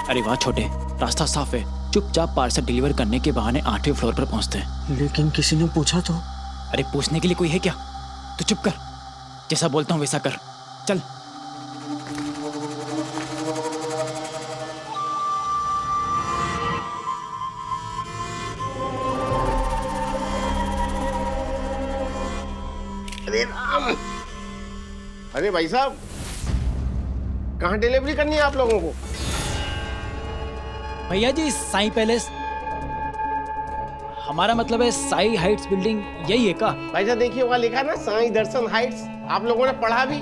अरे वाह छोटे, रास्ता साफ है। चुपचाप पार्सल डिलीवर करने के बहाने 8वें फ्लोर पर पहुंचते हैं। लेकिन किसी ने पूछा तो? अरे पूछने के लिए कोई है क्या? तू चुप कर, जैसा बोलता हूँ वैसा कर। चल। अरे भाई साहब, कहाँ डिलीवरी करनी है आप लोगों को? भैया जी साई पैलेस, हमारा मतलब है साई हाइट्स बिल्डिंग, यही है का? भाई साहब देखिए, वहाँ लिखा ना साई दर्शन हाइट्स, आप लोगों ने पढ़ा भी।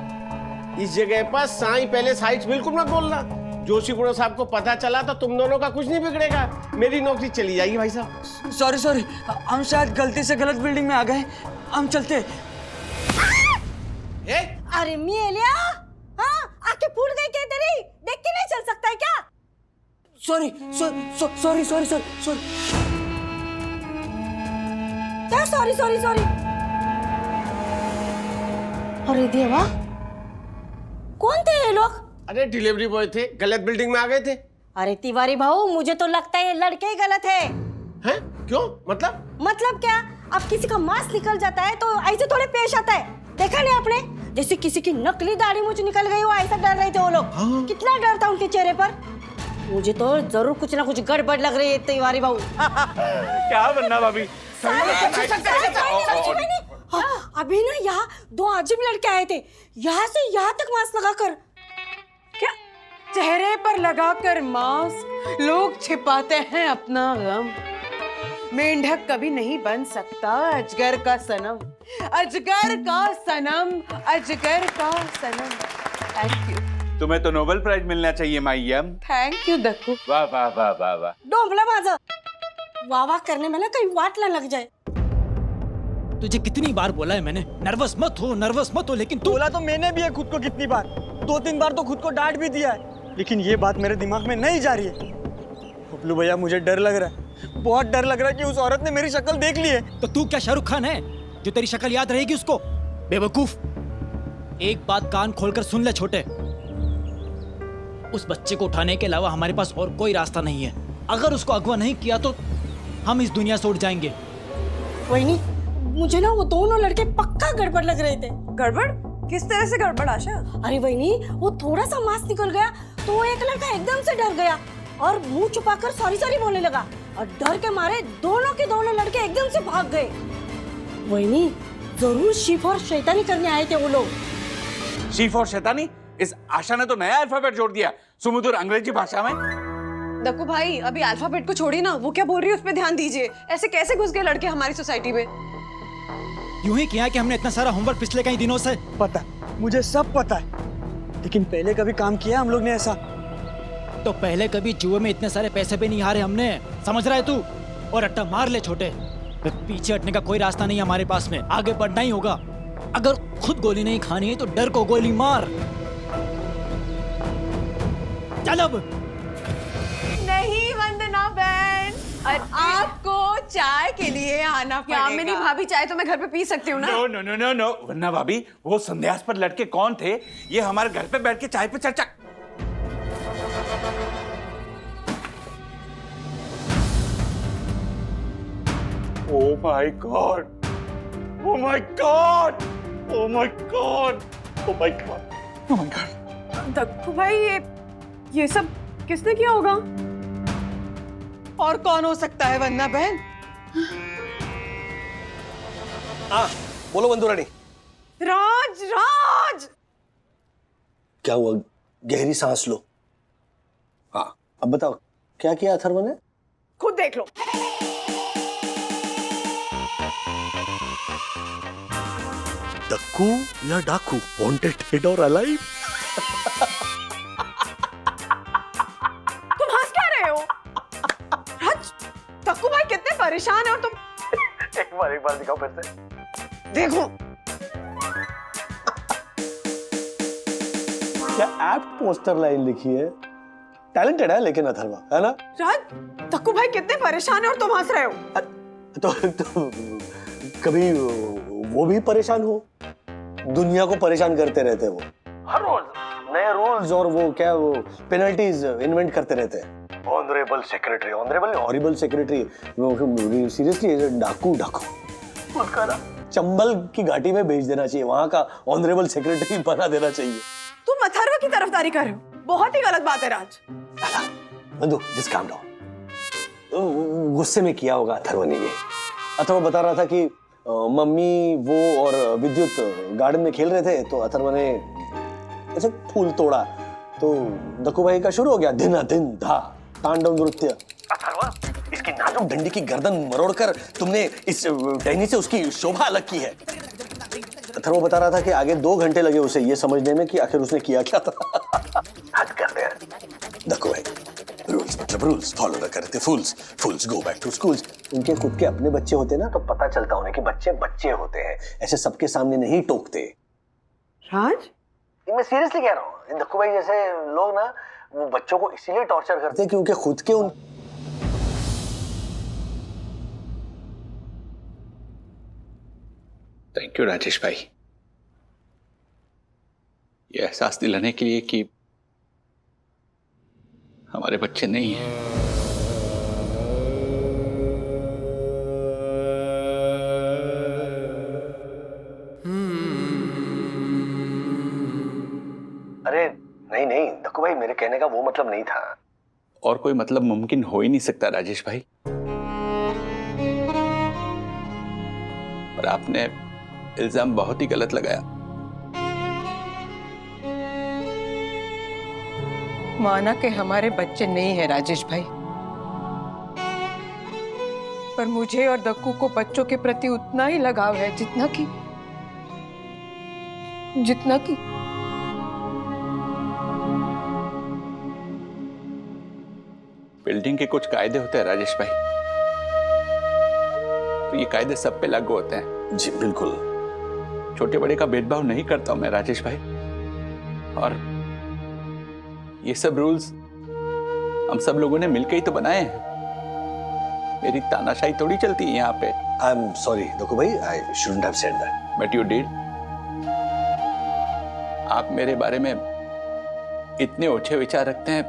इस जगह पर साई पैलेस हाइट्स बिल्कुल मत बोलना। जोशीपुरा साहब को पता चला तो तुम दोनों का कुछ नहीं बिगड़ेगा, मेरी नौकरी चली जाएगी। भाई साहब सॉरी, हम शायद गलती से गलत बिल्डिंग में आ गए, हम चलते। अरे मिया, हाँ आंखें फूट गई क्या तेरी? देख के नहीं चल सकता है क्या? सॉरी। क्या सॉरी? अरे देवा, कौन थे ये लोग? अरे डिलीवरी बॉय थे, गलत बिल्डिंग में आ गए थे। अरे तिवारी भाऊ, मुझे तो लगता है ये लड़के ही गलत है। हैं? क्यों? मतलब क्या? अब किसी का मांस निकल जाता है तो ऐसे थोड़े पेश आता है। देखा नहीं आपने? जैसे किसी की नकली दाढ़ी मुझे निकल गई हो, ऐसा डर रहे थे वो लोग। हाँ। कितना डर था उनके चेहरे पर। मुझे तो जरूर कुछ ना कुछ गड़बड़ लग रही है तिवारी भाऊ। क्या बनना भाभी? अभी ना यहाँ 2 अजीब लड़के आए थे, यहाँ से यहाँ तक मास्क लगाकर। क्या चेहरे पर लगाकर मास्क लोग छिपाते हैं अपना गम? मेंढक कभी नहीं बन सकता अजगर का सनम, अजगर का सनम। Thank you. तुम्हें तो नोबेल प्राइज मिलना चाहिए माईयम। Thank you Dakku. वाह वाह वाह वाह वाह। डोंबला माझा वाह करने में ना कहीं वाट ना लग जाए। तुझे कितनी बार बोला है मैंने, नर्वस मत हो, लेकिन तू। बोला तो मैंने भी है खुद को कितनी बार, 2-3 बार तो खुद को डांट भी दिया है, लेकिन ये बात मेरे दिमाग में नहीं जा रही है। बबलू भैया, मुझे डर लग रहा है, बहुत डर लग रहा है कि उस औरत ने मेरी शक्ल देख ली है। तो तू क्या शाहरुख खान है जो तेरी शक्ल याद रहेगी उसको? बेवकूफ, एक बात कान खोलकर सुन ले छोटे, उस बच्चे को उठाने के अलावा हमारे पास और कोई रास्ता नहीं है। अगर उसको अगवा नहीं किया तो हम इस दुनिया से उड़ जाएंगे। वही नहीं, मुझे ना वो दोनों लड़के पक्का गड़बड़ लग रहे थे। गड़बड़? किस तरह से गड़बड़ आशा? अरे वही नहीं, वो थोड़ा सा मास्क निकल गया तो वो एक लड़का एकदम से डर गया और मुंह छुपाकर सॉरी बोलने लगा, और डर के मारे दोनों के दोनों लड़के एकदम से भाग गए। वही नहीं, जरूर शिफ और शैतानी करने आए थे वो लोग। शीफ और शैतानी? इस आशा ने तो नया अल्फाबेट जोड़ दिया सुमधुर अंग्रेजी भाषा में। दक्कू भाई, अभी अल्फाबेट को छोड़िए ना, वो क्या बोल रही है उस पर ध्यान दीजिए। ऐसे कैसे घुस गए लड़के हमारी सोसाइटी में? यूं ही किया कि हमने इतना सारा होमवर्क पिछले कई दिनों से। पता, मुझे सब पता है, लेकिन पहले कभी काम किया हम लोग ने ऐसा? तो पहले कभी जुए में इतने सारे पैसे भी नहीं हारे हमने, समझ रहा है तू? और अट्टा मार ले छोटे, पीछे हटने का कोई रास्ता नहीं हमारे पास में, आगे बढ़ना ही होगा। अगर खुद गोली नहीं खानी है तो डर को गोली मार। चल अब। नहीं वंदना बहन, आपको चाय के लिए आना पड़ेगा। मेरी भाभी, चाय तो मैं घर पे पी सकती हूँ ना? नो। वरना भाभी, वो संदेहास्पद लड़के कौन थे? ये हमारे घर पे बैठ के चाय पे चर्चा। Oh my God! Oh my God! Oh my God! Oh my God! Oh my God! Dakku भाई, ये सब किसने किया होगा? और कौन हो सकता है वंदना बहन? हाँ, बोलो बंधु रानी। राज! क्या हुआ? गहरी सांस लो। हाँ, अब बताओ क्या किया अथर्व ने? खुद देख लो। डक्कू या डाकू, वांटेड डेड और अलाइव? तुम हंस क्या रहे हो? राज, दक्कू भाई कितने परेशान है और तुम। एक बार दिखाओ फिर से। देखो, क्या एप्ट पोस्टर लाइन लिखी है। टैलेंटेड है लेकिन अथर्वा, है ना? राज, दक्कू भाई कितने परेशान है और तुम हंस रहे हो। तो कभी वो भी परेशान हो? दुनिया को परेशान करते रहते हैं वो, हर रोज नए नए रूल्स और वो क्या वो पेनल्टीज इन्वेंट करते रहते हैं। Honourable secretary, honourable horrible secretary, seriously डाकू डाकू उसका ना चंबल की घाटी में भेज देना चाहिए, वहां का ऑनरेबल सेक्रेटरी बना देना चाहिए। तुम अथर्व की तरफदारी कर रहे हो, बहुत ही गलत बात है राज। बंधु जस्ट काम डाउन। गुस्से में किया होगा अथर्व ने ये। अथर्व बता रहा था कि मम्मी वो और विद्युत गार्डन में खेल रहे थे तो अथर्व ने ऐसे फूल तोड़ा तो दक्कू भाई का शुरू हो गया दिन दिन धा तांडव नृत्य। अथर्व इसकी नाजुक डंडी की गर्दन मरोड़कर तुमने इस टहनी से उसकी शोभा अलग की है। अथर्व बता रहा था कि आगे 2 घंटे लगे उसे ये समझने में कि आखिर उसने किया क्या था। हद करते हैं दक्कू भाई, रूल्स मतलब रूल्स फॉलो न करते फूल्स, फूल्स गो बैक टू स्कूल्स। उनके खुद के अपने बच्चे होते ना तो पता चलता उन्हें कि बच्चे बच्चे होते हैं, ऐसे सबके सामने नहीं टोकते। राज मैं सीरियसली कह रहा हूँ, दक्कू भाई जैसे लोग ना वो बच्चों को इसीलिए टॉर्चर करते हैं क्योंकि खुद के उन थैंक यू राजेश भाई, ये एहसास दिलाने के लिए कि हमारे बच्चे नहीं हैं। अरे नहीं नहीं दक्कू भाई, मेरे कहने का वो मतलब नहीं था। और कोई मतलब मुमकिन हो ही नहीं सकता राजेश भाई। पर आपने इल्जाम बहुत ही गलत लगाया। माना कि हमारे बच्चे नहीं है राजेश भाई, पर मुझे और दक्कू को बच्चों के प्रति उतना ही लगाव है जितना कि बिल्डिंग के कुछ कायदे होते हैं राजेश भाई, तो ये कायदे सब पे लागू होते हैं। जी बिल्कुल। छोटे बड़े का भेदभाव नहीं करता हूं मैं राजेश भाई, और ये सब रूल्स हम सब लोगों ने मिलकर ही तो बनाए हैं। मेरी तानाशाही थोड़ी चलती है यहाँ पे। आई एम सॉरी दक्कू भाई, I shouldn't have said that. But you did. आप मेरे बारे में इतने ऊंचे विचार रखते हैं,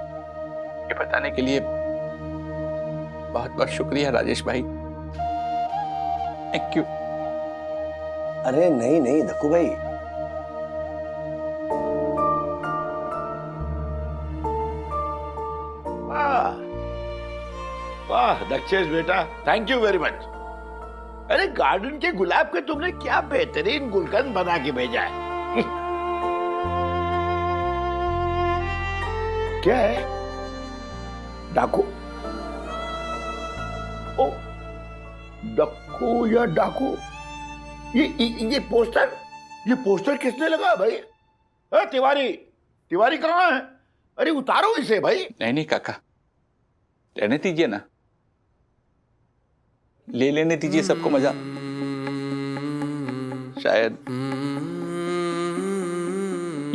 ये बताने के लिए बहुत बहुत शुक्रिया राजेश भाई। Thank you. अरे नहीं नहीं दक्कू भाई, वाह दक्षेश बेटा, थैंक यू वेरी मच। अरे गार्डन के गुलाब के तुमने क्या बेहतरीन गुलकंद बना के भेजा है। क्या है? डाकू? ओ डक्कू या डाकू? ये पोस्टर किसने लगा भाई? तिवारी, तिवारी कहाँ है? अरे उतारो इसे भाई। नहीं काका, रहने दीजिए ना, ले लेने दीजिए सबको मजा। शायद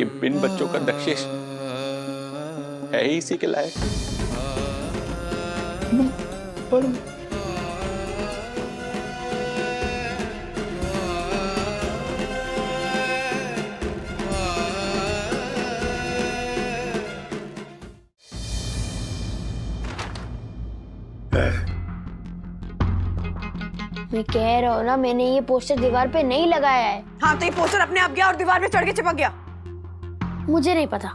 ये बिन बच्चों का दक्षेश है ही इसी के लायक। मैं कह रहा हूँ ना, मैंने ये पोस्टर दीवार पे नहीं लगाया है। हाँ तो ये पोस्टर अपने आप गया और दीवार पे चढ़ के चिपक गया। मुझे नहीं पता।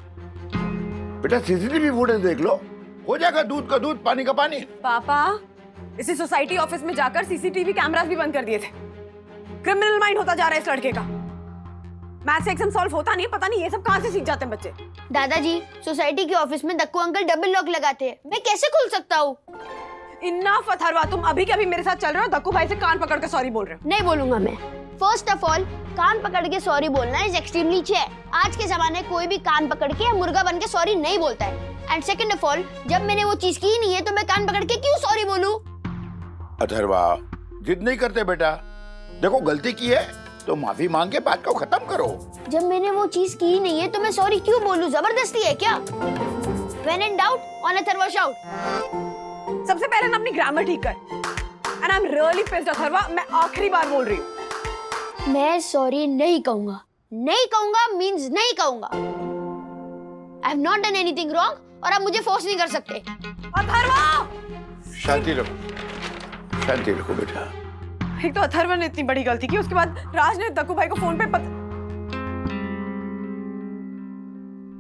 बेटा सीसीटीवी फुटेज देख लो, हो जाएगा दूध का दूध पानी का पानी। पापा इसी सोसाइटी ऑफिस में जाकर सीसीटीवी कैमरास भी बंद कर दिए थे। क्रिमिनल माइंड होता जा रहा है इस लड़के का। मैथ से एग्जाम सॉल्व होता नहीं, पता नहीं ये सब कहाँ से सीख जाते हैं बच्चे। दादाजी सोसाइटी के ऑफिस में दक्कू अंकल डबल लॉक लगाते हैं, मैं कैसे खुल सकता हूँ? इनफ अथर्वा, तुम अभी के अभी मेरे साथ चल रहे हो, दक्कू भाई से कान पकड़ के सॉरी बोल रहे हो। नहीं बोलूंगा मैं। फर्स्ट ऑफ ऑल कान पकड़ के सॉरी बोलना इज एक्सट्रीमली चे। आज के जमाने कोई भी कान पकड़ के या मुर्गा बन के सॉरी नहीं बोलता है। एंड सेकंड ऑफ ऑल, जब मैंने वो चीज की ही नहीं है तो मैं कान पकड़ के क्यों सॉरी बोलूं? अथर्वा जिद नहीं करते बेटा, देखो गलती की है तो माफी मांग के बात को खत्म करो। जब मैंने वो चीज की ही नहीं है तो मैं सॉरी क्यों बोलूं? जबरदस्ती है क्या? When in doubt, on Atharva shout। सबसे पहले ना अपनी ग्रामर ठीक कर। And I am really pissed Atharva, मैं आखिरी बार बोल रही हूँ। मैं सॉरी नहीं कहूंगा। नहीं कहूंगा मींस नहीं कहूंगा। I have not done anything wrong और आप मुझे फोर्स नहीं कर सकते। अथर्व! शांति रखो, शांति रखो बेटा। एक तो अथर्व ने इतनी बड़ी गलती की, उसके बाद राज ने दक्कू भाई को फोन पे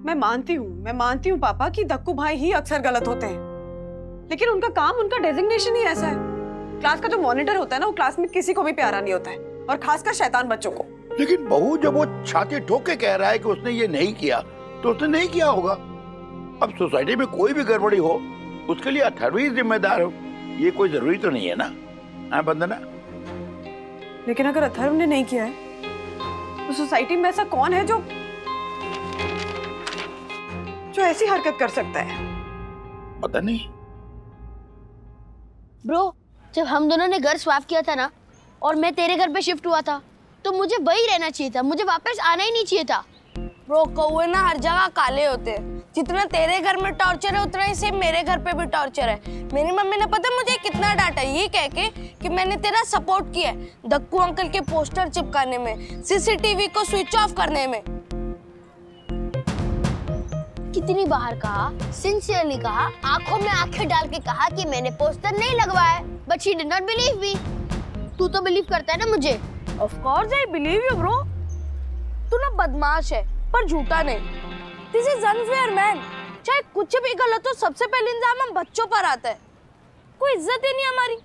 मैं मानती हूँ पापा कि दक्कू भाई ही अक्सर गलत होते हैं, लेकिन उनका काम, उनका डेजिग्नेशन ही ऐसा है। क्लास का जो मॉनिटर होता है ना, वो क्लास में किसी को भी प्यारा नहीं होता है, और खासकर शैतान बच्चों को। लेकिन बहू जब वो छाती ठोक के कह रहा है कि उसने ये नहीं किया, तो उसने नहीं किया होगा। अब सोसाइटी में कोई भी गड़बड़ी हो, उसके लिए अथर्व ही जिम्मेदार हो, ये कोई जरूरी तो नहीं है ना। हाँ वंदना? लेकिन अगर अथर्व ने नहीं किया है, तो सोसाइटी में ऐसा कौन है जो ऐसी हरकत कर सकता है? पता नहीं। ब्रो, जब हम दोनों ने घर स्वैप किया था ना, और मैं तेरे घर पे शिफ्ट हुआ था, तो मुझे वही रहना चाहिए था, मुझे वापस आना ही नहीं चाहिए था। ब्रो, कौवे ना हर जगह काले होते हैं। जितना तेरे घर में टॉर्चर है, उतना ही सेम मेरे घर पे भी टॉर्चर है। मेरी मम्मी ने पता मुझे कितना डांटा, ये कह के कि मैंने तेरा सपोर्ट किया है दक्कू अंकल के पोस्टर चिपकाने में, सीसीटीवी को स्विच ऑफ करने में। कितनी बार कहा, सिंसियरली कहा, आंखों में आंखें डाल के कहा कि मैंने पोस्टर नहीं लगवाया, but she did not believe me. तू तो बिलीव करता है ना मुझे? Of course I believe you bro. तू ना बदमाश है, पर झूठा नहीं। This is unfair man. चाहे कुछ भी गलत हो, सबसे पहले इल्जाम हम बच्चों पर आता है। कोई इज्जत ही नहीं हमारी।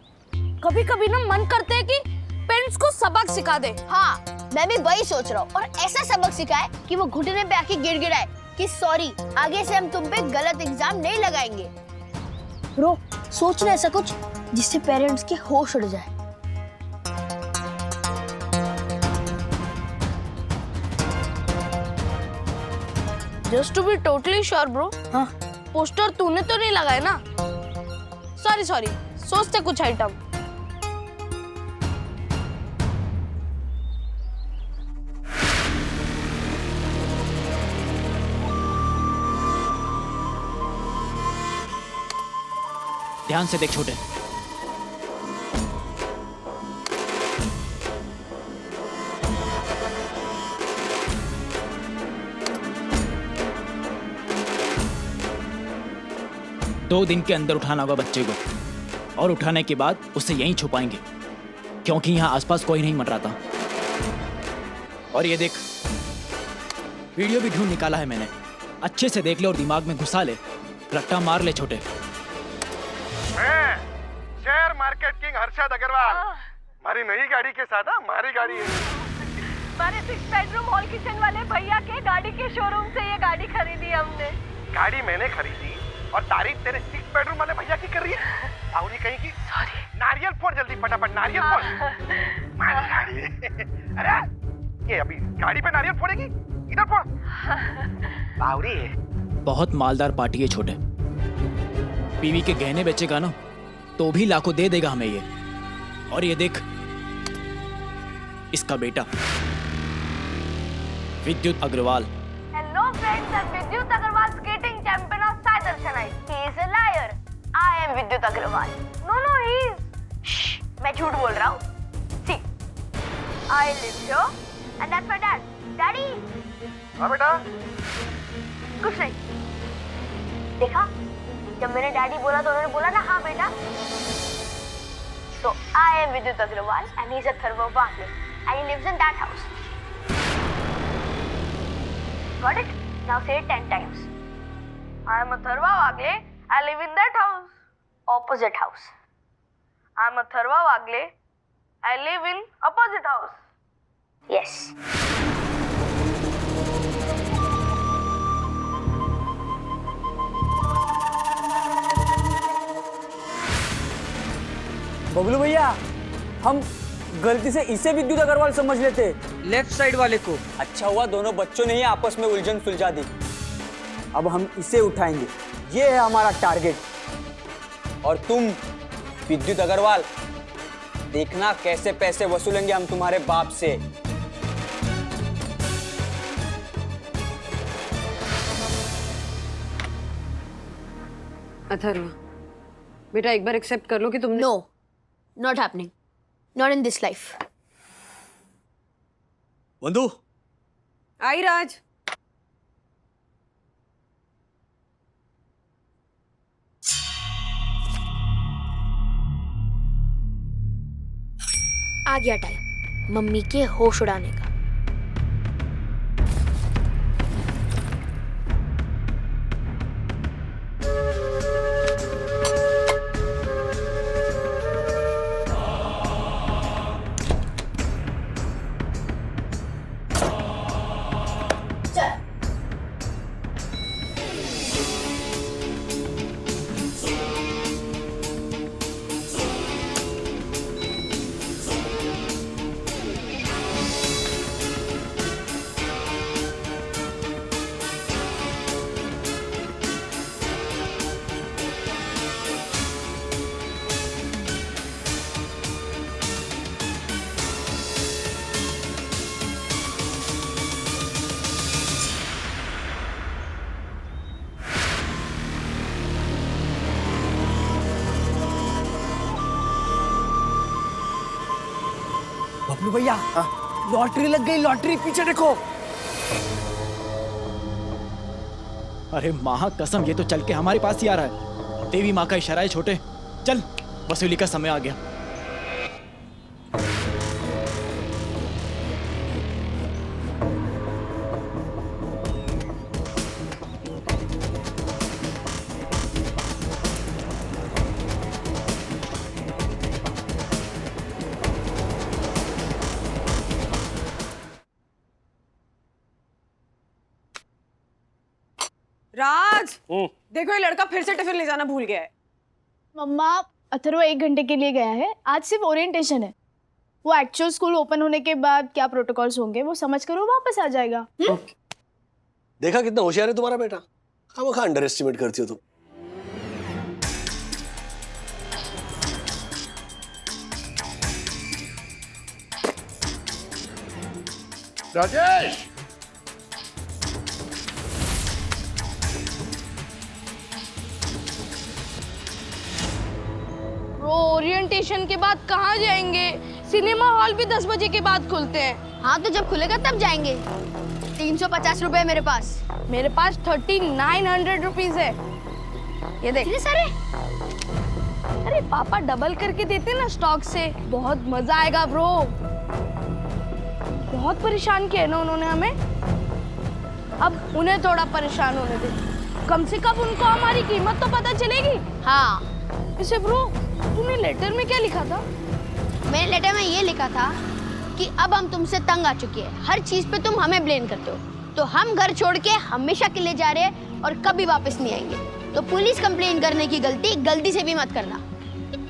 कभी कभी ना मन करते है कि पेरेंट्स को सबक सिखा दे। हाँ, मैं भी वही सोच रहा हूँ, और ऐसा सबक सिखाए कि वो घुटने पे आके गिड़गिड़ाए कि सॉरी, आगे से हम तुम पे गलत एग्जाम नहीं लगाएंगे। ब्रो, सोच ना ऐसा कुछ जिससे पेरेंट्स के होश उड़ जाए। Just to be totally sure bro, हाँ, पोस्टर तूने तो नहीं लगाया ना? सॉरी सोचते कुछ आइटम। ध्यान से देख छोटे। दो दिन के अंदर उठाना होगा बच्चे को, और उठाने के बाद उसे यहीं छुपाएंगे, क्योंकि यहां आसपास कोई नहीं मंडराता। और ये देख, वीडियो भी ढूंढ निकाला है मैंने, अच्छे से देख ले और दिमाग में घुसा ले, रट्टा मार ले छोटे। मैं share market king Harshad Agarwal, हमारी नई गाड़ी के साथ हमारी गाड़ी है। हमारे 6 बेडरूम हॉल किचन वाले भैया के गाड़ी के शोरूम से ये गाड़ी खरीदी हमने। गाड़ी मैंने खरीदी और तारीफ तेरे 6 बेडरूम वाले भैया की कर रही है। पाउनी कहीं की। सॉरी। नारियल फोड़ जल्दी, फटाफट नारियल फोड़। हमारी गाड़ी है। अरे ये अभी गाड़ी पे नारियल फोड़ेगी, इधर फोड़। पाउरी है। बहुत मालदार पार्टी है छोटे, बीवी के गहने बेचेगा ना तो भी लाखों दे देगा हमें ये। और ये देख, इसका बेटा Vidyut Agarwal. Hello friends, I am Vidyut Agarwal, skating champion of south दर्शनाइट। He is a liar. I am Vidyut Agarwal. No he is. मैं झूठ बोल रहा हूँ। See, I live here and that's my dad. Daddy. हाँ बेटा। कुछ नहीं। देखा, जब मैंने डैडी बोला तो उन्होंने बोला ना हाँ बेटा। So I am Vidyut Agrawal and he's a Atharva Wagle and he lives in that house. Got it? Now say it 10 times. I am Atharva Wagle. I live in that house. Opposite house. I am Atharva Wagle. I live in opposite house. Yes. Bablu भैया, हम गलती से इसे विद्युत अग्रवाल समझ लेते, left side वाले को। अच्छा हुआ दोनों बच्चों ने ही आपस में उलझन सुलझा दी। अब हम इसे उठाएंगे, ये है हमारा टारगेट। और तुम विद्युत अग्रवाल, देखना कैसे पैसे वसूलेंगे हम तुम्हारे बाप से। अथर्व, बेटा एक बार एक्सेप्ट कर लो कि तुमने। No, not happening, not in this life. बंधु। आई राज। आ गया टाइम मम्मी के होश उड़ाने का। बबलू भैया, लॉटरी लग गई, लॉटरी, पीछे देखो। अरे माँ कसम, ये तो चल के हमारे पास ही आ रहा है। देवी माँ का इशारा है छोटे, चल वसूली का समय आ गया। राज, देखो ये लड़का फिर से टिफिन ले जाना भूल गया है। मम्मा, अथर्व 1 घंटे के लिए गया है, आज सिर्फ ओरिएंटेशन है। वो एक्चुअल स्कूल ओपन होने के बाद क्या प्रोटोकॉल्स होंगे वो समझ कर वो वापस आ जाएगा। देखा कितना होशियार है तुम्हारा बेटा, खामखा अंडर एस्टिमेट करती हो तुम। राजेश, ओरिएंटेशन के बाद कहाँ जाएंगे? सिनेमा हॉल भी 10 बजे के बाद खुलते हैं। हाँ तो जब खुलेगा तब जाएंगे। 350 रुपए मेरे पास। मेरे पास 3900 रुपीज है। ये देख। इतने सारे? अरे पापा डबल करके देते ना स्टॉक से, बहुत मजा आएगा ब्रो। बहुत परेशान किया ना उन्होंने हमें, अब उन्हें थोड़ा परेशान होने दे। कम से कम उनको हमारी कीमत तो पता चलेगी। हाँ। इसे ब्रो, तूने लेटर में क्या लिखा था? मेरे लेटर में ये लिखा था कि अब हम तुमसे तंग आ चुके हैं, हर चीज पे तुम हमें ब्लेम करते हो, तो हम घर छोड़ के हमेशा के लिए जा रहे हैं और कभी वापस नहीं आएंगे। तो पुलिस कंप्लेन करने की गलती से भी मत करना।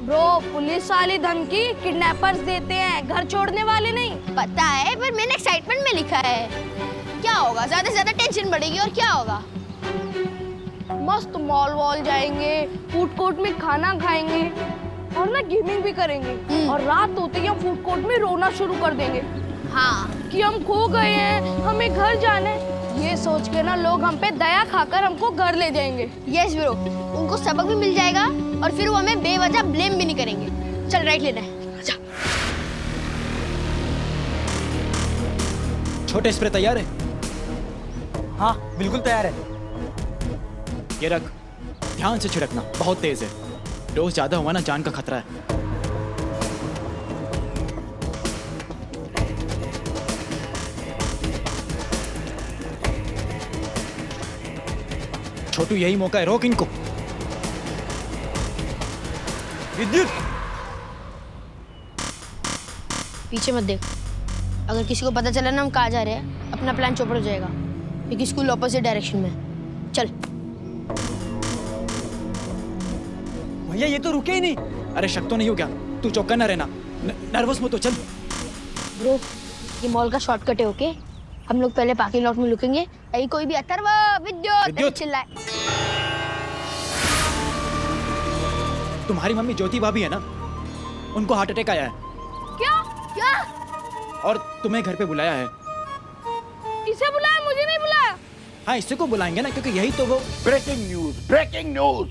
ब्रो, पुलिस वाली धमकी किडनैपर्स देते हैं, घर छोड़ने वाले नहीं। पता है, पर मैंने एक्साइटमेंट में लिखा है। क्या होगा, ज्यादा से ज्यादा टेंशन बढ़ेगी और क्या होगा। मस्त मॉल वॉल जाएंगे, फूड कोर्ट में खाना खाएंगे और ना गेमिंग भी करेंगे, और रात होते ही हम फूड कोर्ट में रोना शुरू कर देंगे। हाँ, कि हम खो गए हैं, हमें घर जाना है। ये सोच के ना लोग हम पे दया खाकर हमको घर ले जाएंगे। यस ब्रो, उनको सबक भी मिल जाएगा और फिर वो हमें बेवजह ब्लेम भी नहीं करेंगे। चल राइट लेना है। अच्छा। छोटे स्प्रे तैयार है? हाँ बिल्कुल तैयार है। ये रख, ध्यान से छिड़कना, बहुत तेज है। डोज ज्यादा हुआ ना जान का खतरा है। छोटू यही मौका है, रोक इनको। विद्युत, पीछे मत देख, अगर किसी को पता चला ना हम कहाँ जा रहे हैं, अपना प्लान चौपट हो जाएगा, क्योंकि स्कूल ऑपोजिट डायरेक्शन में है। चल। भैया ये तो रुके ही नहीं। अरे शक तो नहीं हो क्या? तू चौका ना रहना, नर्वस मत हो, चल। ब्रो, ये मॉल का शॉर्टकट है, ओके? हम लोग पहले पार्किंग लॉट में रुकेंगे, कहीं कोई भी अथर्व, विद्युत चिल्लाए। तुम्हारी मम्मी ज्योति भाभी है ना, उनको हार्ट अटैक आया है क्या? क्या? और तुम्हें घर पे बुलाया है। इसे बुलाया, मुझे नहीं बुलाया। हाँ, इसी को बुलाएंगे ना, क्योंकि यही तो वो। Breaking news, breaking news.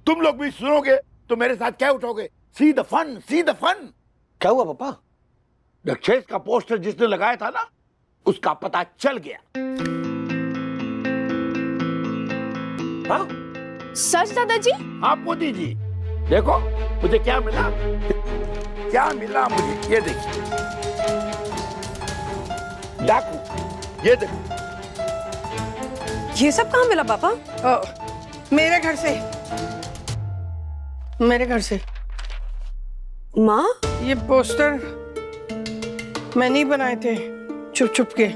तुम लोग भी सुनोगे तो मेरे साथ क्या उठोगे? See the fun, see the fun. क्या हुआ पापा? रक्षेश का पोस्टर जिसने लगाया था ना, उसका पता चल गया। हाँ? सच दादाजी? आप मोदी जी, देखो मुझे क्या मिला। क्या मिला मुझे, ये देखिए। डाकू, ये देखो। ये सब कहाँ मिला पापा? मेरे घर से, मेरे घर से। माँ, ये पोस्टर मैंने ही बनाए थे छुप छुप के,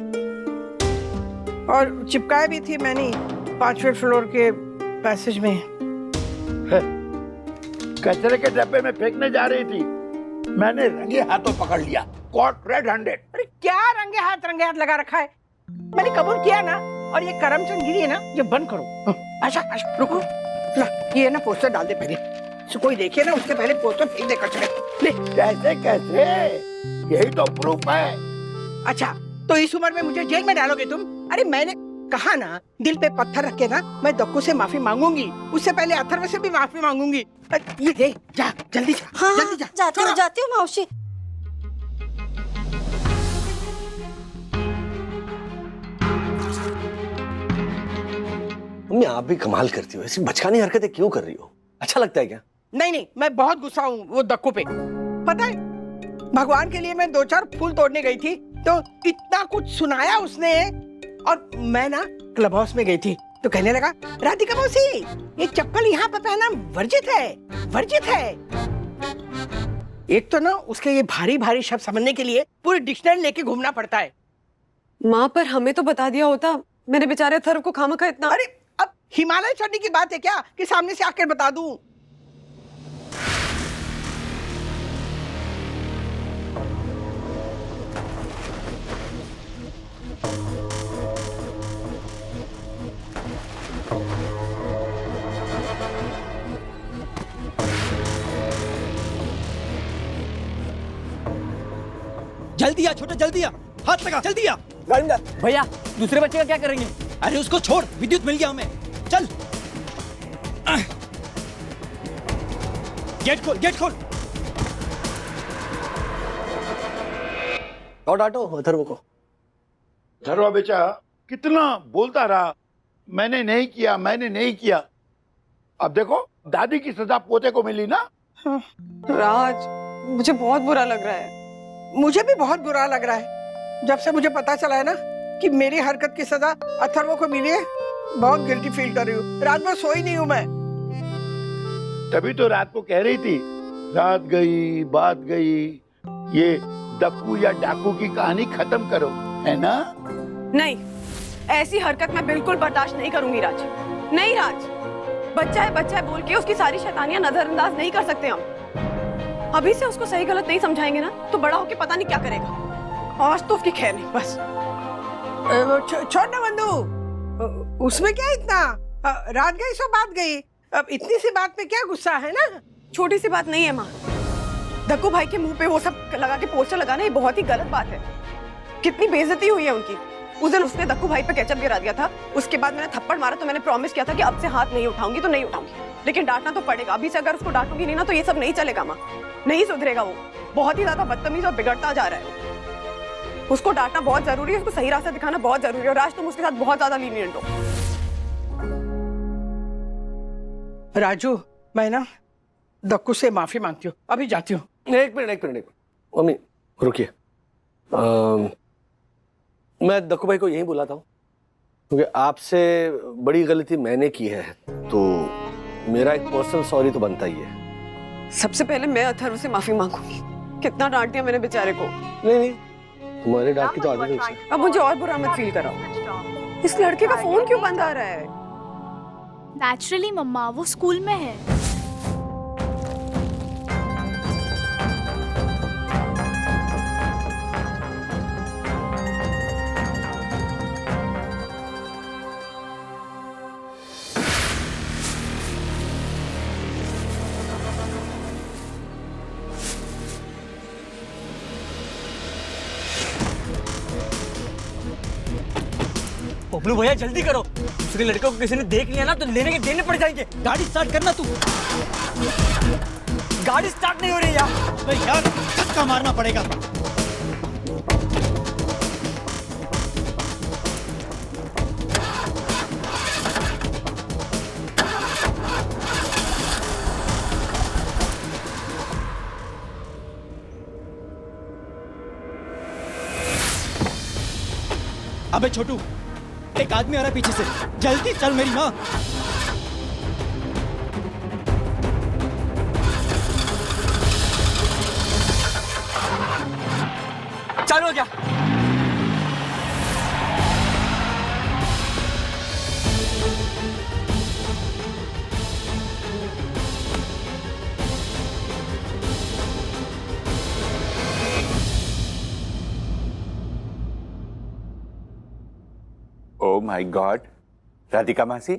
और चिपकाए भी थी मैंने 5वें फ्लोर के पैसेज में। कचरे के डब्बे में फेंकने जा रही थी, मैंने रंगे हाथों पकड़ लिया। Cot red handed. अरे क्या रंगे हाथ लगा रखा है? मैंने कबूल किया ना, और ये करमचंद गिरी है ना, ये बंद करो। अच्छा रुको ना, ये ना पोस्टर डाल दे पहले, तो कोई देखे ना उसके पहले पोस्टर फेंक दे कचरे। ले। कैसे कैसे, यही तो प्रूफ है। अच्छा तो इस उम्र में मुझे जेल में डालोगे तुम? अरे मैंने कहा ना, दिल पे पत्थर रख के ना मैं दक्कू से माफी मांगूंगी, उससे पहले अथर्व से भी माफी मांगूंगी। ये दे, जा जल्दी जा। हाँ जल्दी जा। जाती हूँ मौसी। मम्मी आप भी कमाल करती हो, ऐसी बचकानी हरकतें क्यों कर रही हो? अच्छा लगता है क्या? नहीं, मैं बहुत गुस्सा हूँ वो दक्कू पे। पता है, भगवान के लिए मैं 2-4 फूल तोड़ने गई थी, तो इतना कुछ सुनाया उसने, और मैं ना क्लब हाउस में गई थी, तो कहने लगा, राधिका मौसी ये चप्पल यहाँ पे पहनना वर्जित है, वर्जित है। एक तो ना उसके ये भारी भारी शब्द समझने के लिए पूरी डिक्शनरी लेके घूमना पड़ता है। माँ पर हमें तो बता दिया होता, मेरे बेचारे अथर्व को खामखा इतना। अरे अब हिमालय चढ़ने की बात है क्या कि सामने से आकर बता दूं? जल्दी आ छोटे, जल्दी आ, हाथ लगा, जल्दी आ। भैया दूसरे बच्चे का क्या करेंगे? अरे उसको छोड़, विद्युत मिल गया हमें, चल। गेट खोल, गेट खोल। और डांटो अथर्व को। धरवा बेचा कितना बोलता रहा, मैंने नहीं किया, मैंने नहीं किया। अब देखो दादी की सजा पोते को मिली ना। राज, मुझे बहुत बुरा लग रहा है। मुझे भी बहुत बुरा लग रहा है। जब से मुझे पता चला है ना कि मेरी हरकत की सजा अथर्व को मिली है, बहुत गिल्टी फील कर रही हूँ। रात भर सोई नहीं हूँ मैं। तभी तो रात को कह रही थी, रात गई बात गई, ये दक्कू या डाकू की कहानी खत्म करो, है ना? नहीं, ऐसी हरकत मैं बिल्कुल बर्दाश्त नहीं करूंगी राज। नहीं राज, बच्चा है बोल के उसकी सारी शैतानियां नजरअंदाज नहीं कर सकते हम। अभी से उसको सही गलत नहीं समझाएंगे ना, तो बड़ा होके पता नहीं क्या करेगा। आज तो उसकी खैर नहीं, बस। छोड़ ना बंधु, उसमें क्या इतना, रात गई सो बात गई, अब इतनी सी बात पे क्या गुस्सा है ना? छोटी सी बात नहीं है माँ। दक्कू भाई के मुंह पे वो सब लगा के पोस्टर लगाना, ये बहुत ही गलत बात है। कितनी बेइज्जती हुई है उनकी। उस दिन उसने दक्कू भाई पे केचप गिरा दिया था, उसके बाद मैंने थप्पड़ मारा, तो मैंने प्रॉमिस किया था कि अब से हाथ नहीं उठाऊंगी तो नहीं उठाऊंगी, लेकिन डांटना तो पड़ेगा। अभी से अगर उसको डांटूंगी नहीं ना, तो ये सब नहीं चलेगा माँ, नहीं सुधरेगा वो। बहुत ही ज्यादा बदतमीज और बिगड़ता जा रहा है वो। उसको डांटना बहुत जरूरी है, उसको सही रास्ता दिखाना बहुत जरूरी है। और राज, तुम उसके साथ बहुत ज्यादा लीनियंट हो। राजू, मैं ना दक्कू से माफी मांगती हूँ, अभी जाती हूँ। एक मिनट मम्मी रुकिए। मैं दक्कू भाई को यही बुलाता हूँ, क्योंकि आपसे बड़ी गलती मैंने की है, तो मेरा एक पर्सनल सॉरी तो बनता ही है। सबसे पहले मैं अथर्व से माफी मांगूंगी। कितना डांट दिया मैंने बेचारे को। नहीं, तुम्हारे डांट की तो आदत है। अब मुझे और बुरा मत फील कराओ। इस लड़के का फोन क्यों बंद आ रहा है? नेचुरली मम्मा, वो स्कूल में है। बबलू भैया जल्दी करो, दूसरे लड़के को किसी ने देख लिया ना तो लेने के देने पड़ जाएंगे। गाड़ी स्टार्ट करना तू। गाड़ी स्टार्ट नहीं हो रही यार। अबे यार, धक्का मारना पड़ेगा। अबे छोटू, एक आदमी आ रहा है पीछे से, जल्दी चल मेरी माँ। चलो जा। ओ माय गॉड, राधिका मासी,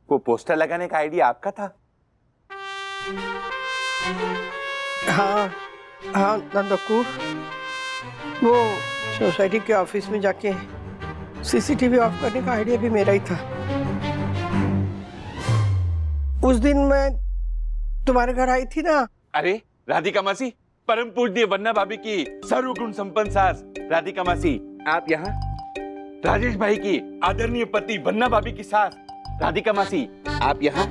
वो पोस्टर लगाने का आइडिया आपका था? हाँ हाँ नंदकू, वो सोसाइटी के ऑफिस में जाके सीसीटीवी ऑफ करने का आइडिया भी मेरा ही था। उस दिन मैं तुम्हारे घर आई थी ना। अरे राधिका मासी, परम पूज्य वन्ना भाभी की सर्वगुण संपन्न सास राधिका मासी, आप यहाँ? राजेश भाई की आदरणीय पति वन्ना भाभी की सास राधिका मासी, आप यहाँ?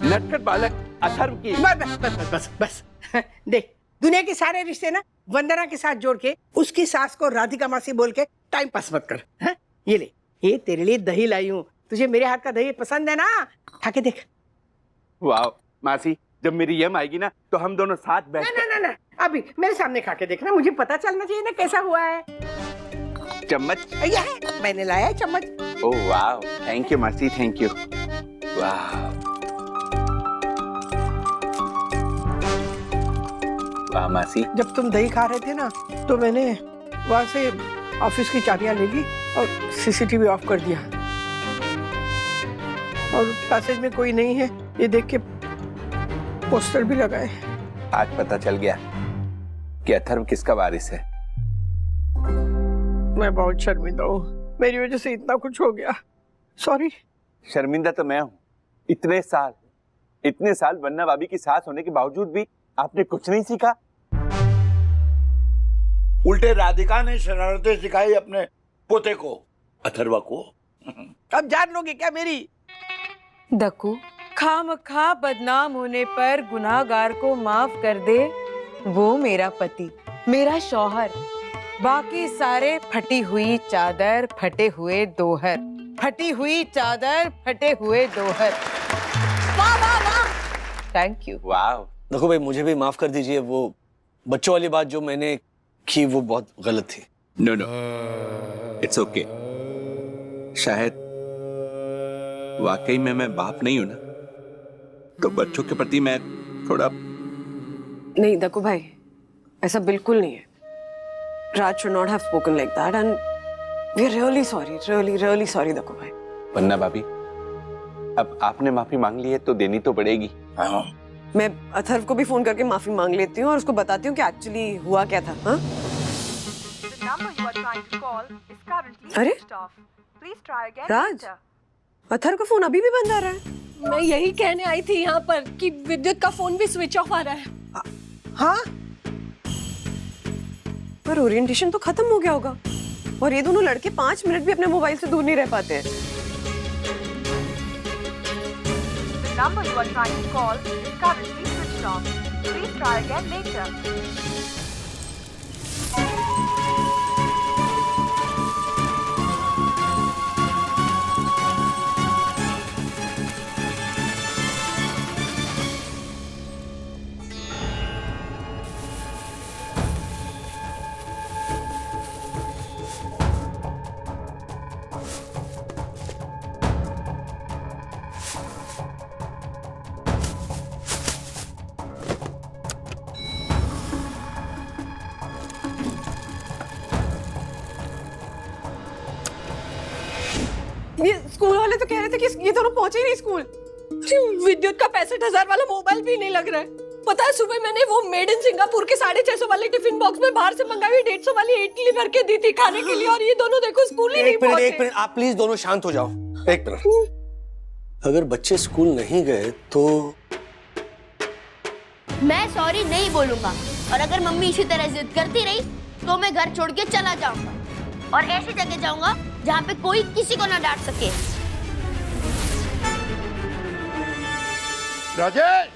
नटखट बालक अथर्व की। बस बस बस बस बस देख, दुनिया के सारे रिश्ते ना वंदना के साथ जोड़ के उसकी सास को राधिका मासी बोल के टाइम पास मत कर। है? ये ले, ये तेरे लिए दही लाई हूँ। तुझे मेरे हाथ का दही पसंद है ना? खा के देख। वाह मासी, जब मेरी यम आएगी ना तो हम दोनों साथ बैठ। ना ना ना, अभी मेरे सामने खा के देखना, मुझे पता चलना चाहिए ना कैसा हुआ है। चम्मच यह है, मैंने लाया है चम्मच। ओह वाह, थैंक यू मासी, थैंक यू। वाह वाह मासी। जब तुम दही खा रहे थे ना तो मैंने वहां से ऑफिस की चाबियां ले ली और सीसीटीवी ऑफ कर दिया, और पैसेज में कोई नहीं है ये देख के पोस्टर भी लगाए। आज पता चल गया कि अथर्व किसका वारिस है। मैं बहुत शर्मिंदा हूँ, मेरी वजह से इतना कुछ हो गया। सॉरी। शर्मिंदा तो मैं हूँ। इतने साल वन्ना भाभी की सास होने के बावजूद भी आपने कुछ नहीं सीखा। उल्टे राधिका ने शरारतें सिखाई अपने पोते को, अथर्वा को। अब जान लोगे क्या मेरी? दक्कू, खामखा बदनाम होने पर गुनाहगार को माफ कर दे, वो मेरा पति, मेरा शौहर। बाकी सारे फटी हुई चादर, फटे हुए दोहर, फटी हुई चादर, फटे हुए दोहर। वाह वाह वाह, थैंक यू। वाह। देखो भाई, मुझे भी माफ कर दीजिए, वो बच्चों वाली बात जो मैंने की वो बहुत गलत थी। No no, it's okay. शायद वाकई में मैं बाप नहीं हूं ना, तो बच्चों के प्रति मैं थोड़ा। नहीं दक्कू भाई, ऐसा बिल्कुल नहीं है। राज should not have spoken like that and we are really sorry, really sorry Dakku भाई। वन्ना भाभी, अब आपने माफी मांग ली है तो देनी तो पड़ेगी। हाँ। मैं अथर्व को भी फोन करके माफी मांग लेती हूँ और उसको बताती हूँ कि एक्चुअली हुआ क्या था। हाँ? अरे राज, अथर्व का फोन अभी भी बंद आ रहा है। मैं यही कहने आई थी यहाँ पर कि विद्युत का फोन भी स्विच ऑफ आ रहा है। हाँ, पर ओरिएंटेशन तो खत्म हो गया होगा, और ये दोनों लड़के 5 मिनट भी अपने मोबाइल से दूर नहीं रह पाते हैं। number you are trying to call is currently switched off. Please try again later. ये स्कूल वाले तो कह रहे थे कि ये दोनों पहुंचे ही नहीं स्कूल। विद्युत का 65,000 वाला मोबाइल भी नहीं लग रहा है। पता है, सुबह मैंने वो मेड इन सिंगापुर के 650 वाले टिफिन बॉक्स में बाहर से मंगाई हुई 150 वाली इडली भर के दी थी खाने के लिए, और ये दोनों देखो स्कूल ही नहीं पहुंचे। एक मिनट, आप प्लीज दोनों शांत हो जाओ। एक मिनट। अगर बच्चे स्कूल नहीं गए तो मैं सॉरी नहीं बोलूंगा, और अगर मम्मी इसी तरह जिद करती रही तो मैं घर छोड़ के चला जाऊंगा, और ऐसी जगह जाऊंगा जहाँ पे कोई किसी को ना डांट सके। राजेश,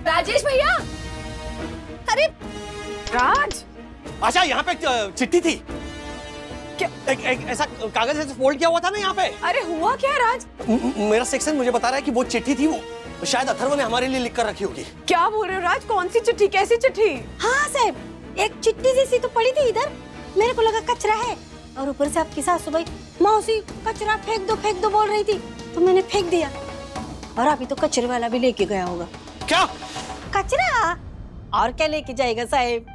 राजेश भैया, राज, आशा यहाँ पे एक चिट्ठी थी क्या? एक ऐसा कागज ऐसे फोल्ड किया हुआ था ना यहाँ पे। अरे हुआ क्या राज? मेरा सेक्शन मुझे बता रहा है कि वो चिट्ठी थी, वो शायद अथर्व ने हमारे लिए लिख कर रखी होगी। क्या बोल रहे हो राज? कौन सी चिट्ठी, कैसी चिट्ठी? हाँ साहब, एक चिट्ठी जैसी तो पड़ी थी इधर, मेरे को लगा कचरा है, और ऊपर से आपकी सासू भाई मौसी कचरा फेंक दो बोल रही थी, तो मैंने फेंक दिया। और अभी तो कचरे वाला भी लेके गया होगा। क्या कचरा? और क्या लेके जाएगा साहब?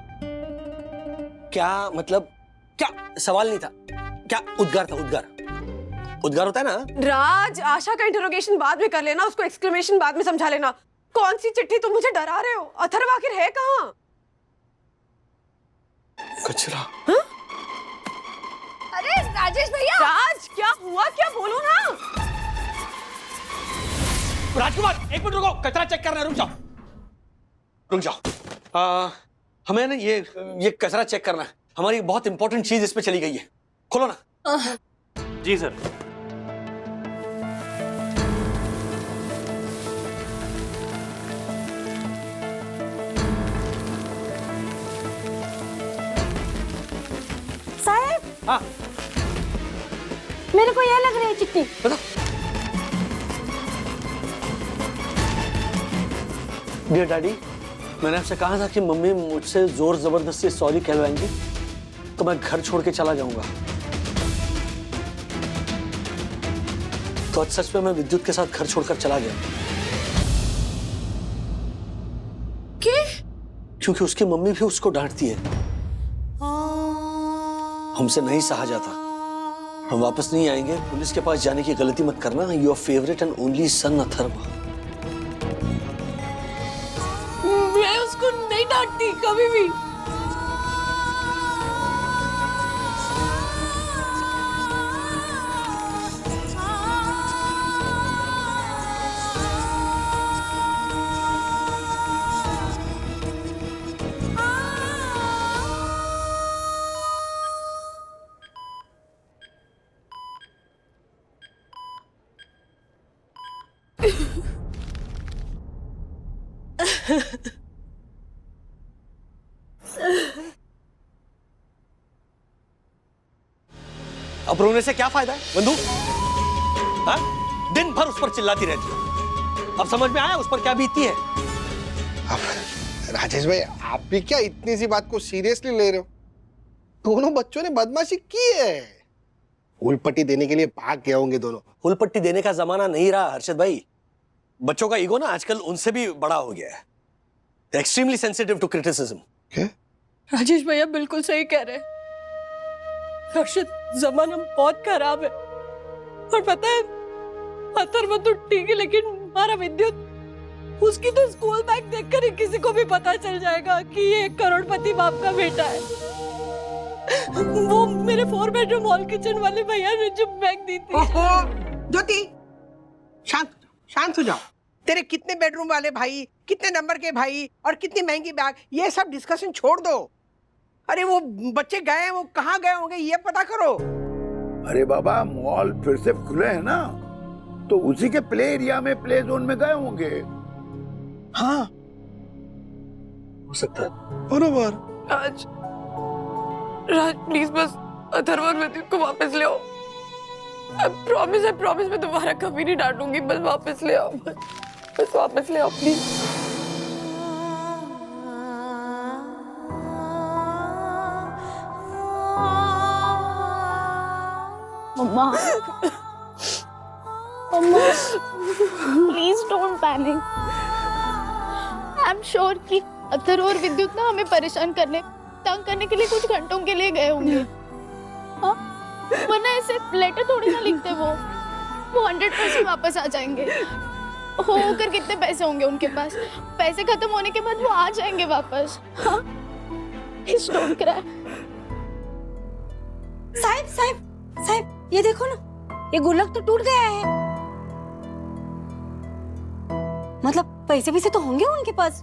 क्या मतलब? क्या सवाल नहीं था, क्या उद्गार था? उद्गार होता है ना। राज, आशा का इंटरोगेशन बाद में कर लेना, उसको एक्सक्लेमेशन बाद में समझा लेना। कौन सी चिट्ठी? तुम मुझे डरा रहे हो। अथर्व आखिर है कहाँ? कचरा। हाँ? अरे राजेश भैया! राज, क्या हुआ? क्या बोलो ना। राजकुमार, एक मिनट रुको, कचरा चेक करना है। रुक जाओ। हमें ना ये कचरा चेक करना है। हमारी बहुत इंपॉर्टेंट चीज इसमें चली गई है। खोलो ना। जी सर। साहब, हाँ, मेरे को ये लग रही है चिट्ठी। डियर डैडी, मैंने आपसे कहा था कि मम्मी मुझसे जोर जबरदस्ती सॉरी कहलवाएंगी तो मैं घर छोड़ के चला जाऊंगा। तो आज सच में मैं विद्युत के साथ घर छोड़कर चला गया। क्योंकि उसकी मम्मी भी उसको डांटती है। हमसे नहीं सहा जाता। हम वापस नहीं आएंगे। पुलिस के पास जाने की गलती मत करना। Your favourite and only son Atharva. मैं उसको नहीं डांटती कभी भी। अब रोने से क्या फायदा है बंधु? हाँ? दिन भर उस पर चिल्लाती रहती हो। अब समझ में आया उस पर क्या बीतती है? अब राजेश भाई, आप भी क्या इतनी सी बात को सीरियसली ले रहे हो? दोनों बच्चों ने बदमाशी की है। उलपट्टी देने के लिए भाग गए होंगे दोनों। उलपट्टी देने का जमाना नहीं रहा हर्षद भाई। बच्चों का ईगो ना आजकल उनसे भी बड़ा हो गया है। Extremely sensitive to criticism. Rajesh भैया बिल्कुल सही कह रहे हैं। हर्षद, जमाना बहुत खराब है। और पता है, अथर्व तो ठीक है, लेकिन हमारा विद्युत, उसकी तो स्कूल बैग देखकर ही किसी को भी पता चल जाएगा कि ये एक करोड़पति बाप का बेटा है। वो मेरे 4 बेडरूम हॉल किचन वाले भैया ने जो बैग दी थी। ओहो, ज्योति, शांत हो जाओ। तेरे कितने बेडरूम वाले भाई, कितने नंबर के भाई और कितनी महंगी बैग, ये सब डिस्कशन छोड़ दो। अरे वो बच्चे गए हैं, वो कहाँ गए होंगे ये पता करो। अरे बाबा, मॉल फिर से खुले हैं ना, तो उसी के प्ले एरिया में, प्ले जोन में गए होंगे। हाँ, हो सकता है। बरोबर। राज प्लीज बस अथर्व और विद्युत को वापस ले आओ। आई प्रॉमिस मैं दोबारा कभी नहीं डांटूंगी। बस वापस ले आओ, बस वापस ले आओ please. Mamma, mamma, please don't panic. I am sure कि अथर्व और विद्युत ना हमें परेशान करने, तंग करने के लिए कुछ घंटों के लिए गए होंगे। हाँ? वरना ऐसे लेटर थोड़ी ना लिखते वो 100% वापस आ जाएंगे। होकर कितने पैसे होंगे उनके पास? पैसे खत्म होने के बाद वो आ जाएंगे वापस। हाँ? Please don't cry. साहब, ये देखो ना, ये गुल्लक तो टूट गया है। मतलब पैसे तो होंगे उनके पास।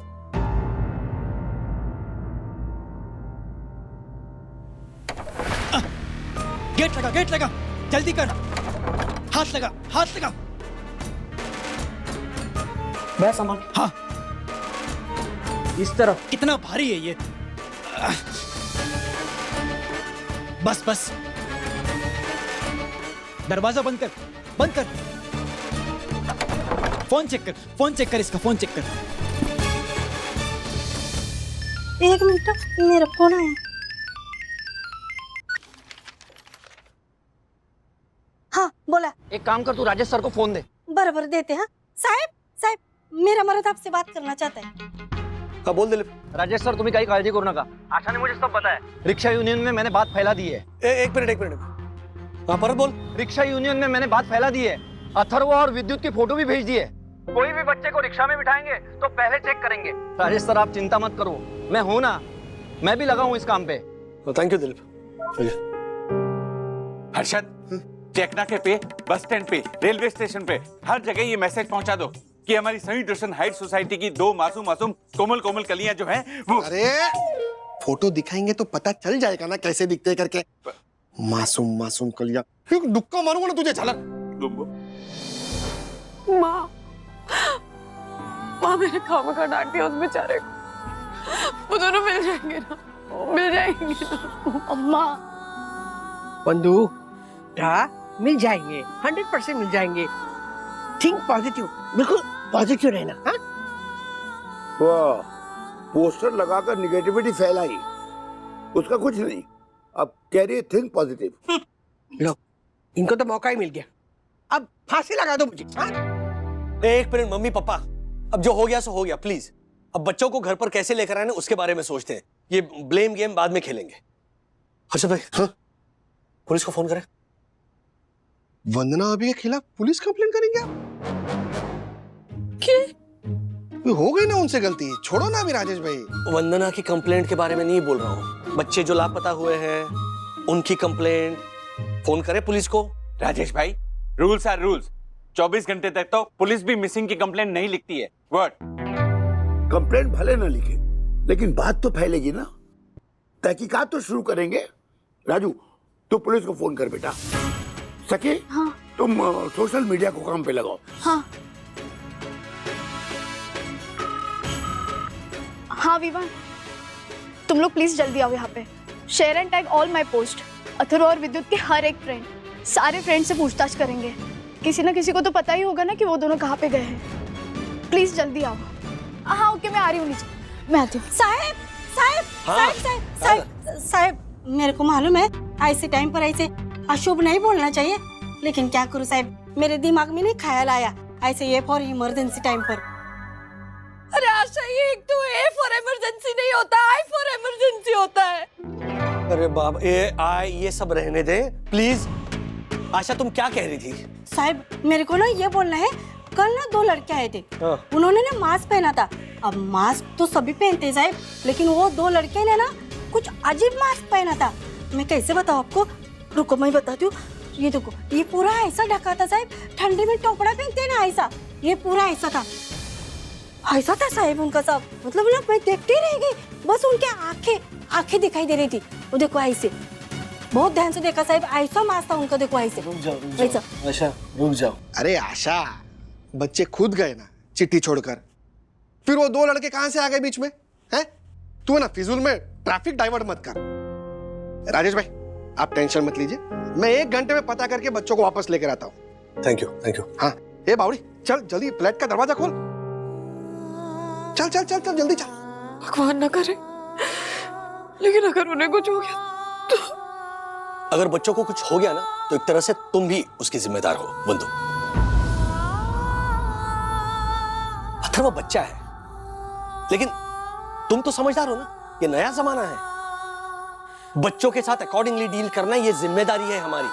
गेट लगा, जल्दी कर। हाथ लगा। बस सामान। हाँ, इस तरफ। कितना भारी है ये? बस बस, दरवाजा बंद कर, बंद कर। फोन चेक कर, फोन चेक कर, इसका फोन चेक कर। एक मिनट, मेरा फोन आया। हाँ बोला। एक काम कर, तू राजेश सर को फोन दे। बराबर देते हैं। साहब साहब, मेरा मर्द आपसे बात करना चाहता है। हाँ बोल दिलीप। राजेश सर, तुम्ही काही काळजी करू नका। आशा ने मुझे सब बताया। रिक्शा यूनियन में मैंने बात फैला दी है। एक मिनट हाँ परत बोल। रिक्शा यूनियन में मैंने बात फैला दी है। अथर्व और विद्युत की फोटो भी भेज दी है। कोई भी बच्चे को रिक्शा में बिठाएंगे तो पहले चेक करेंगे। राजेश सर, आप चिंता मत करो, मैं हूं ना, मैं भी लगा हूं इस काम पे। Thank you Dilip. हर्षद, टेकनाके पे, बस स्टैंड पे, रेलवे स्टेशन पे, हर जगह ये मैसेज पहुंचा दो कि हमारी संयुक्त दर्शन हाइट सोसाइटी की 2 मासूम कोमल कोमल कलियां जो हैं वो। अरे फोटो दिखाएंगे तो पता चल जाएगा ना कैसे दिखते हैं करके। मासूम मासूम कलियां, फिर दुक्का मारूंगा ना तुझे झलक। माँ मेरे काम का डांट दिया उस बेचारे को। वो दोनों मिल जाएंगे ना, मिल जाएंगे ना। अम्मा बंधु, हाँ मिल जाएंगे, 100% मिल जाएंगे। थिंक पॉजिटिव, बिल्कुल पॉजिटिव रहना। हाँ वाह, पोस्टर लगाकर निगेटिविटी फैलाई, उसका कुछ नहीं। अब कह रही है थिंक पॉजिटिव। लो, इनको तो मौका ही मिल गया, अब फांसी लगा दो मुझे। हाँ? एक मिनट मम्मी पापा, अब जो हो गया सो हो गया, प्लीज। अब बच्चों को घर पर कैसे लेकर आए ना उसके बारे में सोचते हैं। ये ब्लेम गेम बाद में खेलेंगे। हर्षद भाई, हाँ पुलिस को फोन करें। वंदना अभी के खिलाफ पुलिस कंप्लेंट करेंगे आप? हो गई ना उनसे गलती, छोड़ो ना अभी राजेश भाई। वंदना की कंप्लेंट के बारे में नहीं बोल रहा हूँ, बच्चे जो लापता हुए हैं उनकी कंप्लेंट। फोन करें पुलिस को। राजेश भाई, रूल्स आर रूल्स। 24 घंटे तक तो पुलिस भी मिसिंग की कंप्लेंट नहीं लिखती है। व्हाट? कंप्लेंट भले ना लिखे, लेकिन बात तो फैलेगी ना, तहकीकात तो शुरू करेंगे। राजू, तू पुलिस को फोन कर बेटा। सके? हाँ। तुम सोशल मीडिया को काम पे लगाओ। हाँ विवान, तुम लोग प्लीज जल्दी आओ यहाँ पे। Share and tag all my post. Atharva और विद्युत के हर एक फ्रेंड, सारे फ्रेंड से पूछताछ करेंगे। किसी ना किसी को तो पता ही होगा ना कि वो दोनों कहाँ पे गए हैं। प्लीज जल्दी आओ। हाँ ओके, मैं आ रही हूँ नीचे, मैं आती हूँ। साहब साहब साहब साहब साहब साहब, मेरे को मालूम है ऐसे टाइम पर ऐसे अशुभ नहीं बोलना चाहिए, लेकिन क्या करूँ साहब, मेरे दिमाग में नहीं ख्याल आया ऐसे ये फॉर इमरजेंसी टाइम पर। अरे आशा, ये एक तो ए फॉर इमरजेंसी नहीं होता, आई फॉर इमरजेंसी होता है। अरे बाप, ये सब रहने दे प्लीज। आशा तुम क्या कह रही थी? साहब मेरे को ना ये बोलना है, कल ना 2 लड़के आए थे। उन्होंने ना मास्क पहना था। अब मास्क तो सभी पहनते हैं साहब, लेकिन वो 2 लड़के ने ना कुछ अजीब मास्क पहना था। मैं कैसे बताऊँ आपको, रुको मैं बताती हूँ। ये देखो, ये पूरा ऐसा ढका था साहब, ठंडी में टोपड़ा पहनते हैं ना ऐसा, ये पूरा ऐसा था, ऐसा था साहब उनका सब। मतलब ना मैं देखती रह गई, बस उनके आंखें दिखाई दे रही थी। वो देखो ऐसे, बहुत ध्यान से देखा साहब, ऐसा मास्क था उनका, देखो ऐसे। रुक जाओ आशा, रुक जाओ। अरे आशा, बच्चे खुद गए ना चिट्ठी छोड़कर, फिर वो 2 लड़के कहां से आ गए बीच में? हैं? तू ना फिजूल में ट्रैफिक डाइवर्ट मत कर। राजेश भाई आप टेंशन मत लीजिए, मैं 1 घंटे में पता करके बच्चों को वापस लेकर आता हूँ। Thank you, thank you. हाँ ए बावड़ी, चल जल्दी फ्लैट का दरवाजा खोल। चल चल चल चल जल्दी चल। भगवान ना करे, लेकिन अगर उन्हें कुछ हो गया तो। अगर बच्चों को कुछ हो गया ना तो एक तरह से तुम भी उसकी जिम्मेदार हो बंधु। अथर्व बच्चा है, लेकिन तुम तो समझदार हो ना, ये नया जमाना है। बच्चों के साथ अकॉर्डिंगली डील करना ये जिम्मेदारी है हमारी।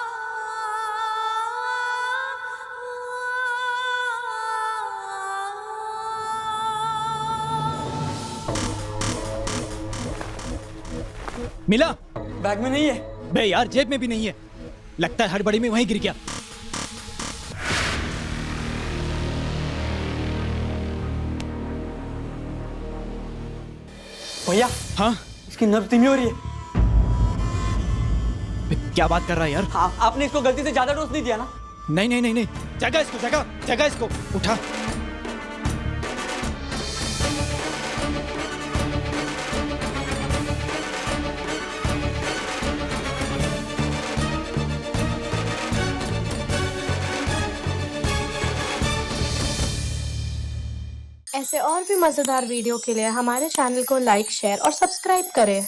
मिला? बैग में नहीं है। बे यार, जेब में भी नहीं है, लगता है हड़बड़ी में वहीं गिर गया। भैया, हाँ इसकी नब्ज धीमी हो रही है। क्या बात कर रहा है यार? हाँ, आपने इसको गलती से ज्यादा डोज नहीं दिया ना? नहीं नहीं नहीं नहीं, जगह इसको, जगह इसको, उठा। ऐसे और भी मजेदार वीडियो के लिए हमारे चैनल को लाइक, शेयर और सब्सक्राइब करें।